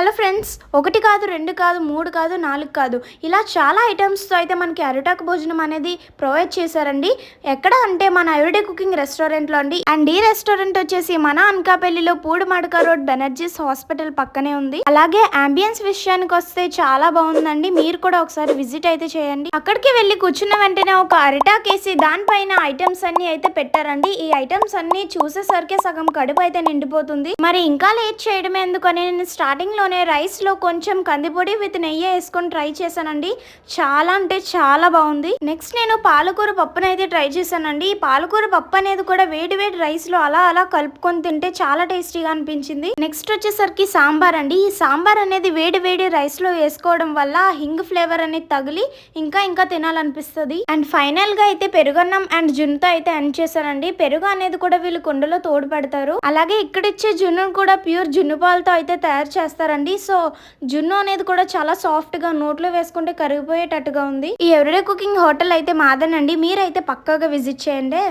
Hello friends, ఒకటి కాదు, రెండు కాదు, మూడు కాదు, నాలుగు కాదు, ఇలా చాలా ఐటమ్స్తో అయితే మనకి అరిటాకు భోజనం అనేది ప్రొవైడ్ చేశారండి. ఎక్కడ అంటే మన ఎవరిడే కుకింగ్ రెస్టారెంట్లో అండి. అండ్ ఈ రెస్టారెంట్ వచ్చేసి మన అనకాపల్లిలో పూడిమడక రోడ్ బెనర్జీస్ హాస్పిటల్ పక్కనే ఉంది. అలాగే అంబియన్స్ విషయానికి వస్తే చాలా బాగుందండి. మీరు కూడా ఒకసారి విజిట్ అయితే చేయండి. అక్కడికి వెళ్ళి కూర్చున్న వెంటనే ఒక అరిటాక్ వేసి దానిపైన ఐటమ్స్ అన్ని అయితే పెట్టారండి. ఈ ఐటమ్స్ అన్ని చూసేసరికి సగం కడుపు అయితే నిండిపోతుంది. మరి ఇంకా లేట్ చేయడమే ఎందుకని నేను స్టార్టింగ్ లోనే రైస్ లో కొంచెం కందిపొడి విత్ నెయ్యి వేసుకొని ట్రై చేశానండి. చాలా అంటే చాలా బాగుంది. నెక్స్ట్ నేను పాలకూర పప్పును అయితే ట్రై చేశానండి. ఈ పాలకూర పప్పు అనేది కూడా వేడి వేడి రైస్ లో అలా అలా కలుపుకొని తింటే చాలా టేస్టీగా అనిపించింది. నెక్స్ట్ వచ్చేసరికి సాంబార్ అండి. ఈ సాంబార్ అనేది వేడి వేడి రైస్ లో వేసుకోవడం వల్ల హింగ్ ఫ్లేవర్ అనేది తగిలి ఇంకా ఇంకా తినాలనిపిస్తుంది. అండ్ ఫైనల్ గా అయితే పెరుగన్నం అండ్ జున్నుతో అయితే ఎండ్ చేశానండి. పెరుగు అనేది కూడా వీళ్ళు కుండలో తోడు పెడతారు. అలాగే ఇక్కడ ఇచ్చే జున్ను కూడా ప్యూర్ జున్ను పాలతో అయితే తయారు చేస్తారండి. సో జున్ను అనేది కూడా చాలా సాఫ్ట్ గా నోట్లో వేసుకుంటే కరిగిపోయేటట్టుగా ఉంది. ఈ ఎవరిడే కుకింగ్ హోటల్ అయితే మాదేనండి. మీరైతే పక్కాగా విజిట్ చేయండి.